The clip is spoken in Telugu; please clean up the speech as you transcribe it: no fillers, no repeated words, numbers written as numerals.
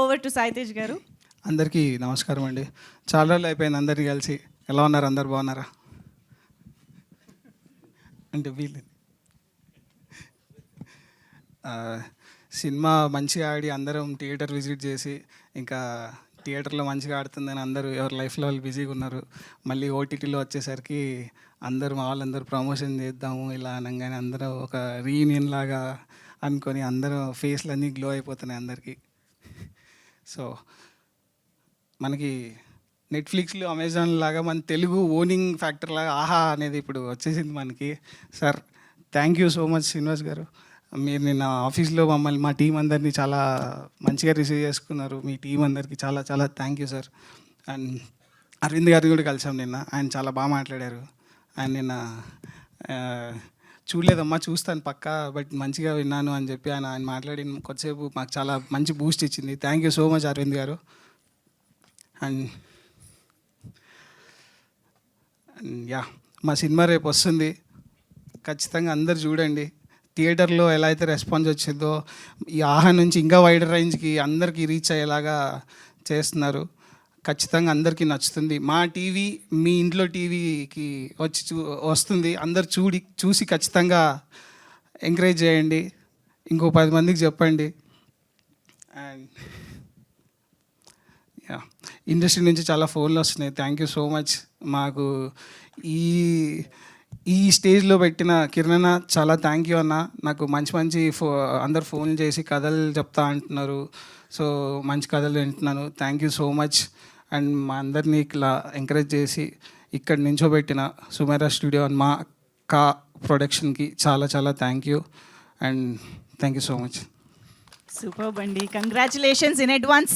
ఓవర్ టు సాయితేజ్ గారు. అందరికీ నమస్కారం అండి. చాలా రోజులు అయిపోయింది అందరినీ కలిసి. ఎలా ఉన్నారు? అందరు బాగున్నారా? అంటే వీళ్ళు సినిమా మంచిగా ఆడి అందరం థియేటర్ విజిట్ చేసి ఇంకా థియేటర్లో మంచిగా ఆడుతుందని అందరూ ఎవరి లైఫ్లో వాళ్ళు బిజీగా ఉన్నారు. మళ్ళీ ఓటీటీలో వచ్చేసరికి అందరూ మా వాళ్ళందరూ ప్రమోషన్ చేద్దాము ఇలా అనగానే అందరూ ఒక రీయూనియన్ లాగా అనుకొని అందరూ ఫేస్లు అన్నీ గ్లో అయిపోతున్నాయి అందరికీ. సో మనకి నెట్ఫ్లిక్స్లో అమెజాన్ లాగా మన తెలుగు ఓనింగ్ ఫ్యాక్టర్ లాగా ఆహా అనేది ఇప్పుడు వచ్చేసింది మనకి. Sir thank you so much Srinivas గారు. మీరు నిన్న ఆఫీస్లో మమ్మల్ని మా టీం అందరినీ చాలా మంచిగా రిసీవ్ చేసుకున్నారు. మీ టీం అందరికీ చాలా చాలా thank you sir. And Arvind గారిని కూడా కలిసాం నిన్న. ఆయన చాలా బాగా మాట్లాడారు. ఆయన నిన్న చూడలేదమ్మా చూస్తాను పక్కా బట్ మంచిగా విన్నాను అని చెప్పి ఆయన మాట్లాడిన కొద్దిసేపు మాకు చాలా మంచి బూస్ట్ ఇచ్చింది. Thank you so much Aravind గారు. అండ్ యా మా సినిమా రేపు వస్తుంది, ఖచ్చితంగా అందరు చూడండి. థియేటర్లో ఎలా అయితే రెస్పాన్స్ వచ్చిందో ఈ ఆహా నుంచి ఇంకా వైడర్ రేంజ్కి అందరికీ రీచ్ అయ్యేలాగా చేస్తున్నారు. ఖచ్చితంగా అందరికీ నచ్చుతుంది. మా టీవీ మీ ఇంట్లో టీవీకి వస్తుంది. అందరు చూసి ఖచ్చితంగా ఎంకరేజ్ చేయండి. ఇంకో 10 మందికి చెప్పండి. అండ్ యా ఇండస్ట్రీ నుంచి చాలా ఫోన్లు వస్తున్నాయి. Thank you so much. మాకు ఈ స్టేజ్లో పెట్టిన కిరణ్ చాలా థ్యాంక్ యూ అన్న. నాకు మంచి అందరు ఫోన్లు చేసి కథలు చెప్తా అంటున్నారు. సో మంచి కథలు వింటున్నాను. Thank you so much. And మా అందరినీ ఇట్లా ఎంకరేజ్ చేసి ఇక్కడ నించోబెట్టిన సుమేరా స్టూడియో అండ్ మా ప్రొడక్షన్కి చాలా చాలా thank you. And thank you so much. Super బండి, కంగ్రాచులేషన్స్ ఇన్ అడ్వాన్స్.